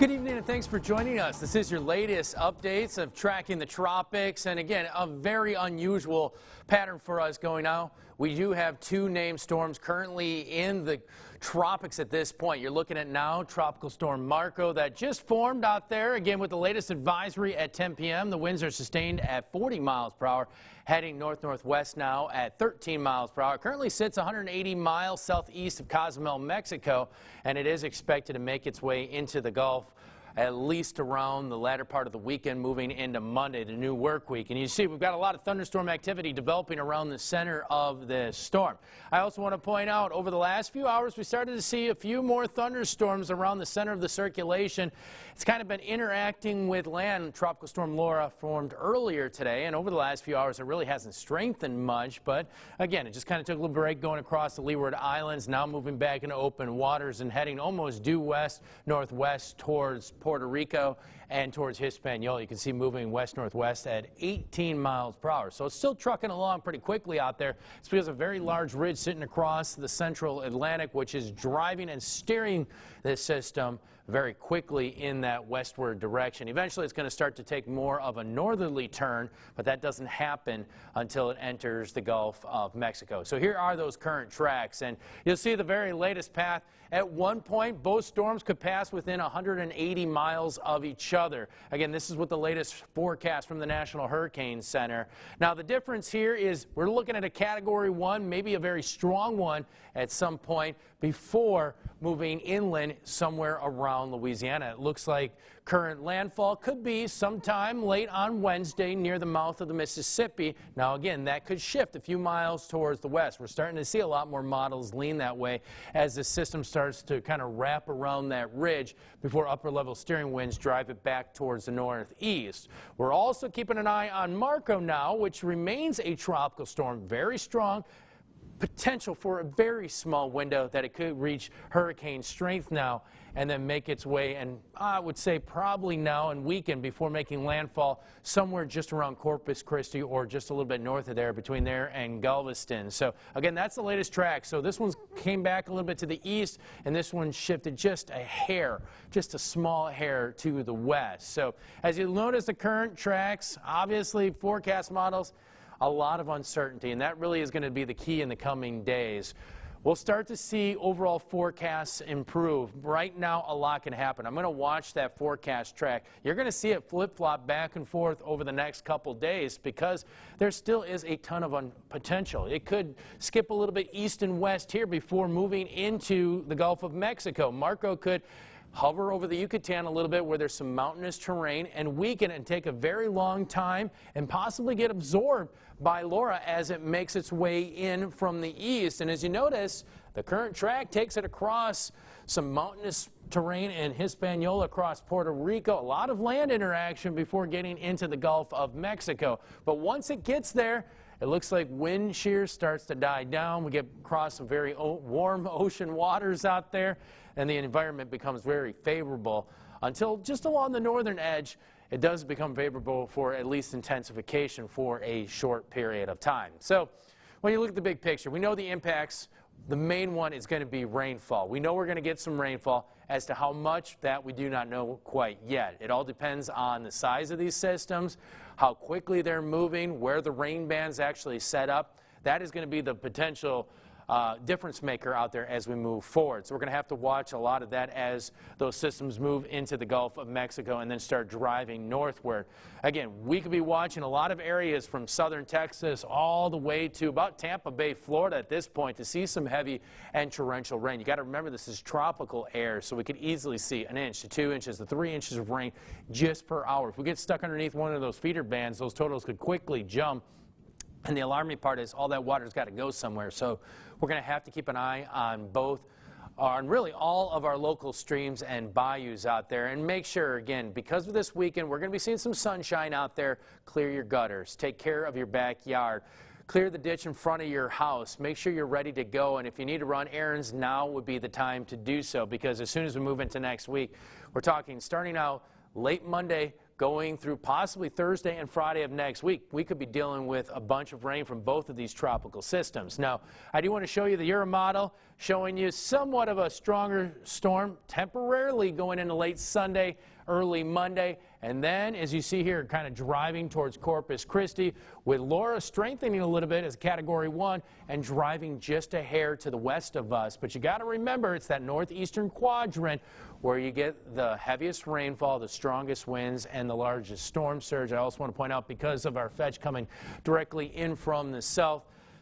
Good evening and thanks for joining us. This is your latest updates of tracking the tropics, and again, a very unusual pattern for us going now. We do have two named storms currently in the tropics at this point. You're looking at now Tropical Storm Marco that just formed out there. Again, with the latest advisory at 10 p.m. The winds are sustained at 40 miles per hour, heading north-northwest now at 13 miles per hour. Currently sits 180 miles southeast of Cozumel, Mexico, and it is expected to make its way into the Gulf at least around the latter part of the weekend, moving into Monday, the new work week. And you see we've got a lot of thunderstorm activity developing around the center of this storm. I also want to point out over the last few hours we started to see a few more thunderstorms around the center of the circulation. It's kind of been interacting with land. Tropical Storm Laura formed earlier today, and over the last few hours it really hasn't strengthened much, but again it just kind of took a little break going across the Leeward Islands, now moving back into open waters and heading almost due west northwest towards Puerto Rico and towards Hispaniola. You can see moving west-northwest at 18 miles per hour. So it's still trucking along pretty quickly out there. It's because of a very large ridge sitting across the central Atlantic, which is driving and steering this system very quickly in that westward direction. Eventually it's going to start to take more of a northerly turn, but that doesn't happen until it enters the Gulf of Mexico. So here are those current tracks, and you'll see the very latest path. At one point, both storms could pass within 180 miles of each other. Again, this is what the latest forecast from the National Hurricane Center. Now, the difference here is we're looking at a Category 1, maybe a very strong one at some point before moving inland somewhere around Louisiana. It looks like current landfall could be sometime late on Wednesday near the mouth of the Mississippi. Now, again, that could shift a few miles towards the west. We're starting to see a lot more models lean that way as the system starts to kind of wrap around that ridge before upper-level steering winds drive it back towards the northeast. We're also keeping an eye on Marco now, which remains a tropical storm, very strong. Potential for a very small window that it could reach hurricane strength now and then make its way, and I would say probably now and weaken before making landfall somewhere just around Corpus Christi or just a little bit north of there, between there and Galveston. So again, that's the latest track. So this one came back a little bit to the east, and this one shifted just a hair, just a small hair to the west. So as you notice the current tracks, obviously forecast models, a lot of uncertainty, and that really is going to be the key in the coming days. We'll start to see overall forecasts improve. Right now, a lot can happen. I'm going to watch that forecast track. You're going to see it flip-flop back and forth over the next couple days because there still is a ton of potential. It could skip a little bit east and west here before moving into the Gulf of Mexico. Marco could hover over the Yucatan a little bit where there's some mountainous terrain and weaken and take a very long time and possibly get absorbed by Laura as it makes its way in from the east. And as you notice, the current track takes it across some mountainous terrain in Hispaniola, across Puerto Rico. A lot of land interaction before getting into the Gulf of Mexico. But once it gets there, it looks like wind shear starts to die down. We get across some very warm ocean waters out there, and the environment becomes very favorable until just along the northern edge, it does become favorable for at least intensification for a short period of time. So when you look at the big picture, we know the impacts. The main one is going to be rainfall. We know we're going to get some rainfall. As to how much, that we do not know quite yet. It all depends on the size of these systems, how quickly they're moving, where the rain bands actually set up. That is going to be the potential difference maker out there as we move forward. So we're going to have to watch a lot of that as those systems move into the Gulf of Mexico and then start driving northward. Again, we could be watching a lot of areas from southern Texas all the way to about Tampa Bay, Florida at this point to see some heavy and torrential rain. You got to remember this is tropical air, so we could easily see 1 inch to 2 inches to 3 inches of rain just per hour. If we get stuck underneath one of those feeder bands, those totals could quickly jump. And the alarming part is all that water's got to go somewhere. So we're going to have to keep an eye on both, on really all of our local streams and bayous out there. And make sure, again, because of this weekend, we're going to be seeing some sunshine out there. Clear your gutters. Take care of your backyard. Clear the ditch in front of your house. Make sure you're ready to go. And if you need to run errands, now would be the time to do so. Because as soon as we move into next week, we're talking starting out late Monday, going through possibly Thursday and Friday of next week. We could be dealing with a bunch of rain from both of these tropical systems. Now, I do want to show you the Euro model showing you somewhat of a stronger storm temporarily going into late Sunday, early Monday, and then as you see here kind of driving towards Corpus Christi with Laura strengthening a little bit as Category 1 and driving just a hair to the west of us. But you got to remember it's that northeastern quadrant where you get the heaviest rainfall, the strongest winds, and the largest storm surge. I also want to point out because of our fetch coming directly in from the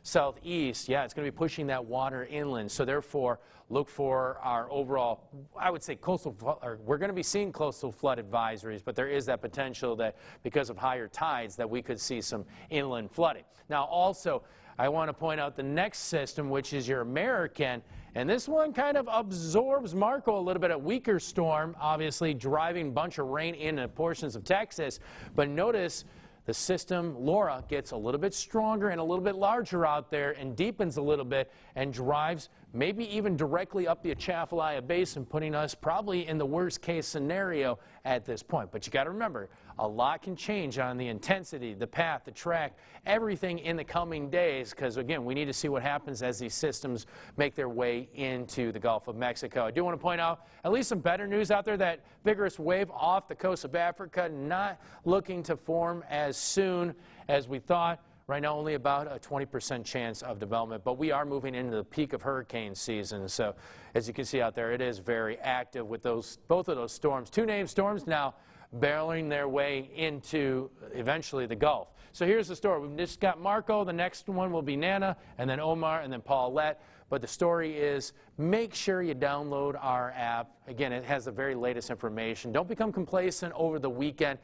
southeast, yeah, it's going to be pushing that water inland. So therefore, look for our overall, I would say we're going to be seeing coastal flood advisories, but there is that potential that because of higher tides that we could see some inland flooding. Now also, I want to point out the next system, which is your American, and this one kind of absorbs Marco a little bit, a weaker storm, obviously driving a bunch of rain into portions of Texas, but notice the system, Laura, gets a little bit stronger and a little bit larger out there and deepens a little bit and drives maybe even directly up the Atchafalaya Basin, putting us probably in the worst case scenario at this point. But you got to remember, a lot can change on the intensity, the path, the track, everything in the coming days, because again, we need to see what happens as these systems make their way into the Gulf of Mexico. I do want to point out at least some better news out there. That vigorous wave off the coast of Africa not looking to form as soon as we thought. Right now, only about a 20% chance of development, but we are moving into the peak of hurricane season. So as you can see out there, it is very active with both of those storms. Two named storms now barreling their way into eventually the Gulf. So here's the story. We've just got Marco. The next one will be Nana, and then Omar, and then Paulette. But the story is make sure you download our app. Again, it has the very latest information. Don't become complacent over the weekend.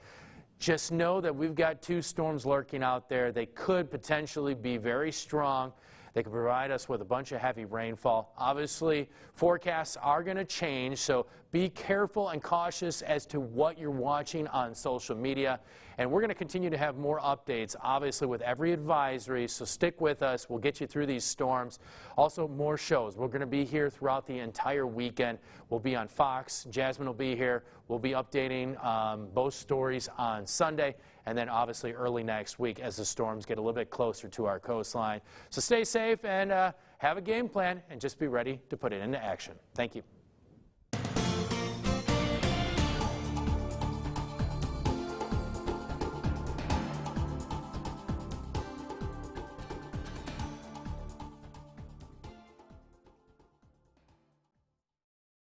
Just know that we've got two storms lurking out there. They could potentially be very strong. They could provide us with a bunch of heavy rainfall. Obviously, forecasts are going to change, so be careful and cautious as to what you're watching on social media. And we're going to continue to have more updates, obviously, with every advisory, so stick with us. We'll get you through these storms. Also, more shows. We're going to be here throughout the entire weekend. We'll be on Fox. Jasmine will be here. We'll be updating both stories on Sunday, and then obviously early next week as the storms get a little bit closer to our coastline. So stay safe and have a game plan and just be ready to put it into action. Thank you.